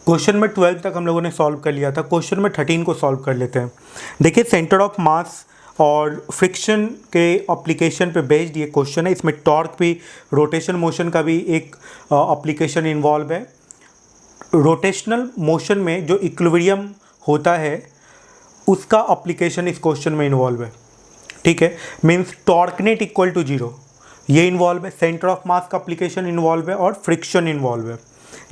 Question में 12 तक हम लोगों ने सॉल्व कर लिया था। क्वेश्चन में 13 को सॉल्व कर लेते हैं। देखिए, सेंटर ऑफ मास और फ्रिक्शन के एप्लीकेशन पे बेस्ड ये क्वेश्चन है। इसमें टॉर्क भी, रोटेशन मोशन का भी एक एप्लीकेशन इन्वॉल्व है। रोटेशनल मोशन में जो इक्विलिब्रियम होता है उसका एप्लीकेशन इस क्वेश्चन में इन्वॉल्व है। ठीक है, means torque net equal to 0 ये इन्वॉल्व है, सेंटर ऑफ मास का एप्लीकेशन इन्वॉल्व है और फ्रिक्शन इन्वॉल्व है।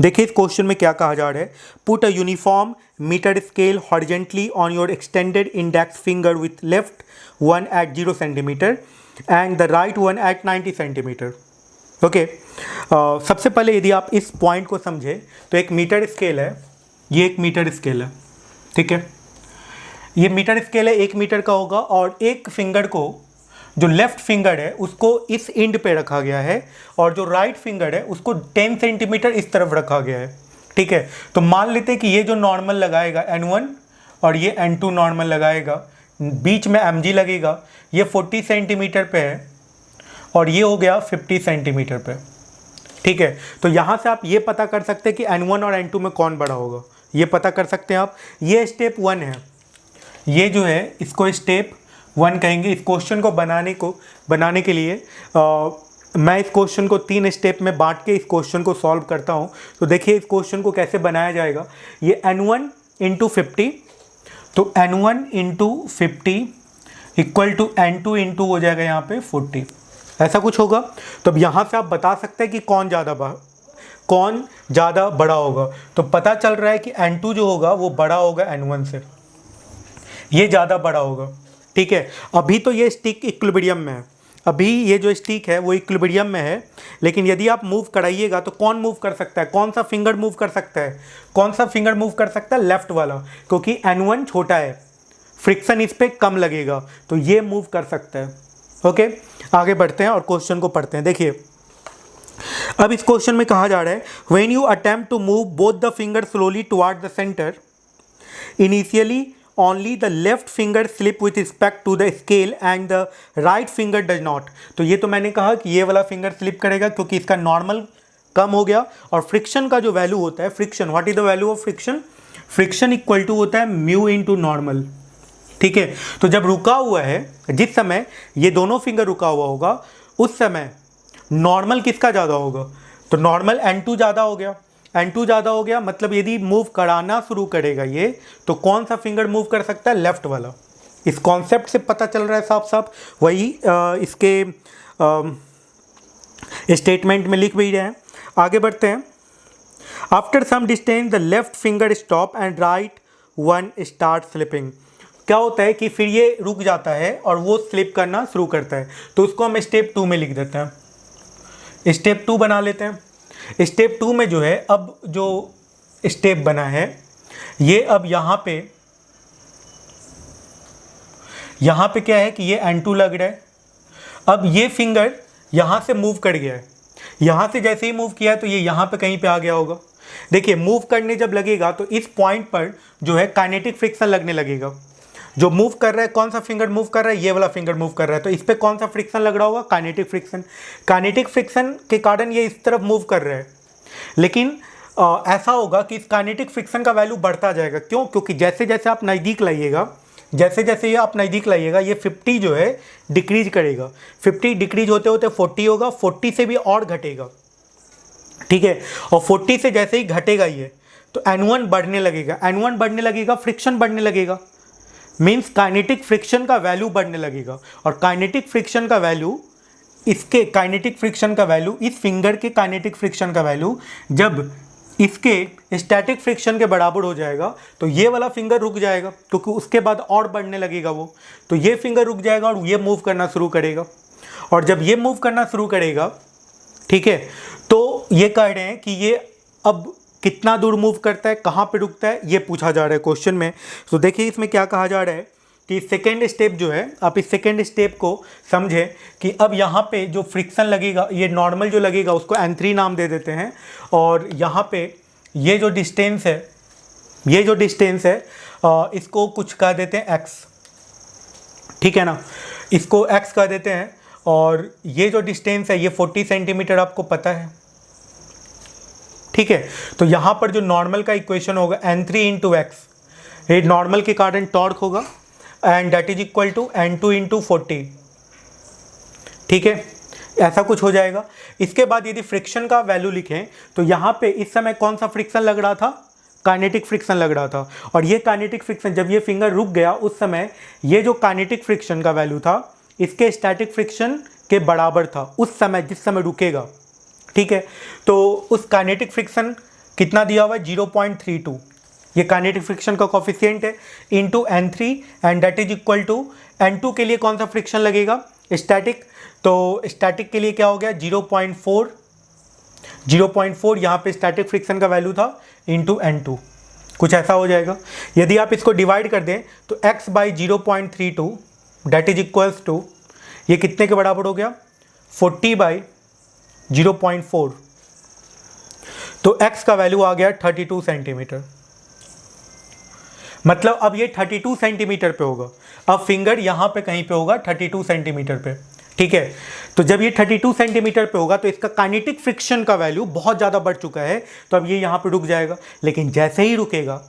देखिए इस क्वेश्चन में क्या कहा जा रहा है, put a uniform metre scale horizontally on your extended index finger with left one at 0 centimetre and the right one at 90 centimetre. Okay, सबसे पहले यदि आप इस पॉइंट को समझे तो एक मीटर स्केल है, ये एक मीटर स्केल है। ठीक है, ये मीटर स्केल है, 1 मीटर का होगा और एक फिंगर को, जो लेफ्ट फिंगर है उसको इस एंड पे रखा गया है और जो राइट फिंगर है उसको 10 सेंटीमीटर इस तरफ रखा गया है। ठीक है, तो मान लेते हैं कि ये जो नॉर्मल लगाएगा N1 और ये N2 नॉर्मल लगाएगा, बीच में mg लगेगा, ये 40 सेंटीमीटर पे है और ये हो गया 50 सेंटीमीटर पे। ठीक है, तो यहाँ से आप ये पता कर सकते हैं कि N1 और N2 में कौन बड़ा होगा, ये पता कर सकते हैं आप। ये स्टेप 1 है, ये जो है इसको स्टेप 1 कहेंगे। इस क्वेश्चन को बनाने के लिए मैं इस क्वेश्चन को 3 स्टेप में बांट के इस क्वेश्चन को सॉल्व करता हूँ। तो देखिए इस क्वेश्चन को कैसे बनाया जाएगा। ये N1 इंटू 50, तो N1 into 50 equal to N2 into हो जाएगा यहाँ पे 40, ऐसा कुछ होगा। तो अब यहाँ से आप बता सकते हैं कि कौन ज़्यादा बड़ा होगा। तो पता चल रहा है कि N2 जो होगा वो बड़ा होगा N1 से, ये ज़्यादा बड़ा होगा। ठीक है, अभी तो ये स्टिक इक्विलिब्रियम में है, अभी ये जो स्टिक है वो इक्विलिब्रियम में है, लेकिन यदि आप मूव कराइएगा तो कौन मूव कर सकता है, कौन सा फिंगर मूव कर सकता है, कौन सा फिंगर मूव कर सकता है, लेफ्ट वाला, क्योंकि N1 छोटा है, फ्रिक्शन इस पर कम लगेगा, तो ये मूव कर सकता है। ओके, आगे बढ़ते हैं और क्वेश्चन को पढ़ते हैं। देखिए अब इस क्वेश्चन में कहा जा रहा है, when you attempt to move both the finger slowly toward the centre, initially only the left finger slip with respect to the scale and the right finger does not। तो ये तो मैंने कहा कि ये वाला फिंगर स्लिप करेगा क्योंकि इसका नॉर्मल कम हो गया। और फ्रिक्शन का जो वैल्यू होता है, friction, what is the value of friction, friction equal to होता है म्यू इंटू नॉर्मल। ठीक है, तो जब रुका हुआ है, जिस समय ये दोनों फिंगर रुका हुआ होगा उस समय नॉर्मल किसका ज़्यादा होगा, तो नॉर्मल N2 ज़्यादा हो गया, N2 ज़्यादा हो गया, मतलब यदि मूव कराना शुरू करेगा ये, तो कौन सा फिंगर मूव कर सकता है, लेफ्ट वाला। इस कॉन्सेप्ट से पता चल रहा है साफ साफ, वही इसके स्टेटमेंट में लिख भी रहे हैं। आगे बढ़ते हैं। After some distance the left finger stop and right one start slipping. क्या होता है कि फिर ये रुक जाता है और वो स्लिप करना शुरू करता है, तो उसको हम स्टेप 2 में लिख देते हैं, स्टेप 2 बना लेते हैं। स्टेप 2 में जो है, अब जो स्टेप बना है ये, अब यहाँ पे क्या है कि ये N2 लग रहा है। अब ये फिंगर यहाँ से मूव कर गया है, यहाँ से जैसे ही मूव किया है तो ये यहाँ पे कहीं पे आ गया होगा। देखिए मूव करने जब लगेगा तो इस पॉइंट पर जो है काइनेटिक फ्रिक्शन लगने लगेगा। जो मूव कर रहा है, कौन सा फिंगर मूव कर रहा है, ये वाला फिंगर मूव कर रहा है, तो इस पर कौन सा फ्रिक्शन लग रहा होगा, काइनेटिक फ्रिक्शन। काइनेटिक फ्रिक्शन के कारण ये इस तरफ मूव कर रहा है, लेकिन ऐसा होगा कि इस काइनेटिक फ्रिक्शन का वैल्यू बढ़ता जाएगा। क्यों, क्योंकि जैसे जैसे आप नज़दीक लाइएगा, जैसे जैसे ये आप नज़दीक लाइएगा, ये 50 जो है डिक्रीज करेगा, 50 डिक्रीज होते होते 40 होगा, 40 से भी और घटेगा। ठीक है, और 40 से जैसे ही घटेगा ये, तो N1 बढ़ने लगेगा, N1 बढ़ने लगेगा, फ्रिक्शन बढ़ने लगेगा, मीन्स काइनेटिक फ्रिक्शन का वैल्यू बढ़ने लगेगा। और काइनेटिक फ्रिक्शन का वैल्यू, इसके काइनेटिक फ्रिक्शन का वैल्यू, इस फिंगर के काइनेटिक फ्रिक्शन का वैल्यू जब इसके स्टैटिक फ्रिक्शन के बराबर हो जाएगा तो ये वाला फिंगर रुक जाएगा, क्योंकि उसके बाद और बढ़ने लगेगा वो, तो ये फिंगर रुक जाएगा और ये मूव करना शुरू करेगा। और जब ये मूव करना शुरू करेगा, ठीक है, तो ये कह रहे हैं कि ये अब कितना दूर मूव करता है, कहाँ पे रुकता है, ये पूछा जा रहा है क्वेश्चन में। तो देखिए इसमें क्या कहा जा रहा है कि सेकेंड स्टेप जो है, आप इस सेकेंड स्टेप को समझें कि अब यहाँ पे जो फ्रिक्शन लगेगा, ये नॉर्मल जो लगेगा उसको N3 नाम दे देते हैं, और यहाँ पे ये जो डिस्टेंस है, इसको कुछ कह देते हैं x। ठीक है ना, इसको x कह देते हैं। और ये जो डिस्टेंस है ये 40 सेंटीमीटर आपको पता है। ठीक है। तो यहाँ पर जो नॉर्मल का इक्वेशन होगा n3 इंटू एक्स, ये नॉर्मल के कारण टॉर्क होगा, and that is equal to n2 into 40, ठीक है, ऐसा कुछ हो जाएगा। इसके बाद यदि फ्रिक्शन का वैल्यू लिखें तो यहाँ पे इस समय कौन सा फ्रिक्शन लग रहा था, काइनेटिक फ्रिक्शन लग रहा था, और ये काइनेटिक फ्रिक्शन जब ये फिंगर रुक गया उस समय ये जो काइनेटिक फ्रिक्शन का वैल्यू था इसके स्टैटिक फ्रिक्शन के बराबर था उस समय जिस समय रुकेगा, ठीक है। तो उस काइनेटिक फ्रिक्शन कितना दिया हुआ है 0.32, ये काइनेटिक फ्रिक्शन का कोफिशिएंट है, into n3 and that is equal to n2 के लिए कौन सा फ्रिक्शन लगेगा स्टैटिक, तो स्टैटिक के लिए क्या हो गया 0.4, यहाँ पे स्टैटिक फ्रिक्शन का वैल्यू था इंटू n2, कुछ ऐसा हो जाएगा। यदि आप इसको डिवाइड कर दें तो x by 0.32 that is equals to, ये कितने के बराबर हो गया 40 बाई 0.4, तो x का वैल्यू आ गया 32 सेंटीमीटर। मतलब अब ये 32 सेंटीमीटर पे होगा, अब फिंगर यहाँ पे कहीं पे होगा 32 सेंटीमीटर पे, ठीक है। तो जब ये 32 सेंटीमीटर पे होगा तो इसका काइनेटिक फ्रिक्शन का वैल्यू बहुत ज़्यादा बढ़ चुका है, तो अब ये यहाँ पे रुक जाएगा, लेकिन जैसे ही रुकेगा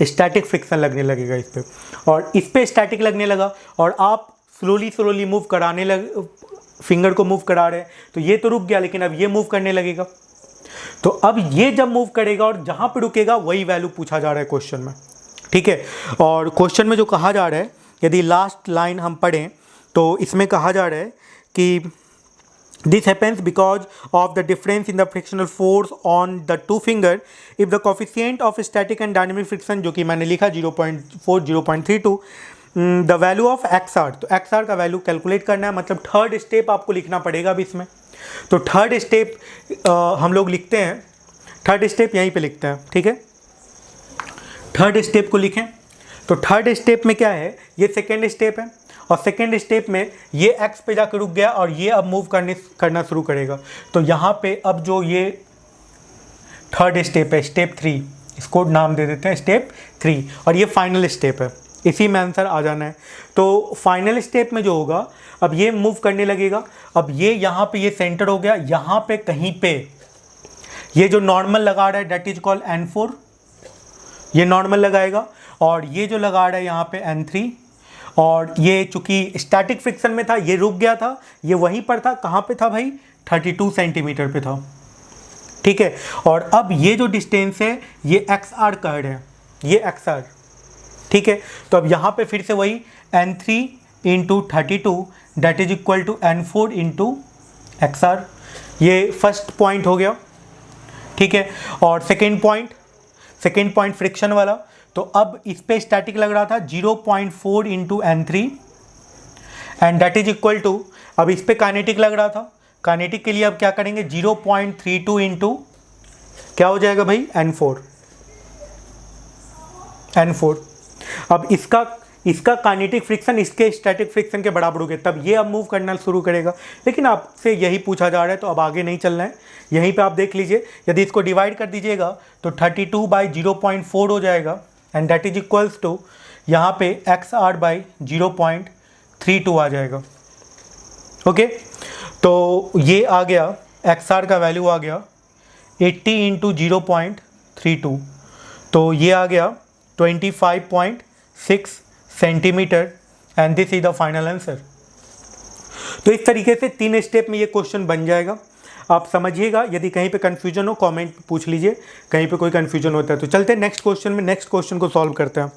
स्टैटिक फ्रिक्शन लगने लगेगा इस पे, और इस पे स्टैटिक लगने लगा और आप स्लोली मूव कराने लग, फिंगर को मूव करा रहे हैं, तो ये तो रुक गया लेकिन अब ये मूव करने लगेगा। तो अब ये जब मूव करेगा और जहाँ पे रुकेगा वही वैल्यू पूछा जा रहा है क्वेश्चन में, ठीक है। और क्वेश्चन में जो कहा जा रहा है, यदि लास्ट लाइन हम पढ़ें तो इसमें कहा जा रहा है कि this happens because of the difference in the frictional force on the two finger if the coefficient of static and dynamic friction, जो कि मैंने लिखा 0.4 0.32, the value of X R, तो एक्स आर का वैल्यू कैलकुलेट करना है, मतलब third step आपको लिखना पड़ेगा अब इसमें। तो थर्ड स्टेप हम लोग लिखते हैं, थर्ड स्टेप यहीं पे लिखते हैं, ठीक है। थर्ड स्टेप को लिखें तो थर्ड स्टेप में क्या है, ये सेकेंड स्टेप है और सेकेंड स्टेप में ये एक्स पे जाकर रुक गया और ये अब मूव करना शुरू करेगा। तो यहाँ पे अब जो ये थर्ड स्टेप है, स्टेप 3, इसको नाम दे देते हैं स्टेप 3, और ये फाइनल स्टेप है, इसी में आंसर आ जाना है। तो फाइनल स्टेप में जो होगा, अब ये मूव करने लगेगा, अब ये यहाँ पे ये सेंटर हो गया, यहाँ पे कहीं पे ये जो नॉर्मल लगा रहा है दैट इज कॉल्ड n4, ये नॉर्मल लगाएगा, और ये जो लगा रहा है यहाँ पे n3, और ये चूंकि स्टैटिक फ्रिक्शन में था ये रुक गया था, ये वहीं पर था, कहाँ पे था भाई 32 सेंटीमीटर पे था, ठीक है। और अब ये जो डिस्टेंस है ये एक्स आर कर्ड है, ये एक्स आर, ठीक है। तो अब यहाँ पे फिर से वही n3 into 32 that is equal to n4 into X R, ये फर्स्ट पॉइंट हो गया, ठीक है। और सेकेंड पॉइंट फ्रिक्शन वाला, तो अब इस पे स्टैटिक लग रहा था 0.4 into n3 and that is equal to, अब इस पे काइनेटिक लग रहा था, काइनेटिक के लिए अब क्या करेंगे 0.32 इंटू क्या हो जाएगा भाई n4। अब इसका काइनेटिक फ्रिक्शन इसके स्टैटिक फ्रिक्शन के बराबर हो गया, तब ये अब मूव करना शुरू करेगा, लेकिन आपसे यही पूछा जा रहा है तो अब आगे नहीं चलना है, यहीं पे आप देख लीजिए। यदि इसको डिवाइड कर दीजिएगा तो 32 बाई 0.4 हो जाएगा and that is equals to यहाँ पे एक्स आर बाई 0.32 आ जाएगा, ओके। तो ये आ गया, एक्स आर का वैल्यू आ गया 80 इंटू 0.32, तो ये आ गया 25.6 centimetre and this is the final answer. तो इस तरीके से 3 स्टेप में ये क्वेश्चन बन जाएगा, आप समझिएगा। यदि कहीं पे कन्फ्यूजन हो कमेंट पूछ लीजिए, कहीं पे कोई कन्फ्यूजन होता है तो चलते हैं नेक्स्ट क्वेश्चन में, नेक्स्ट क्वेश्चन को सॉल्व करते हैं।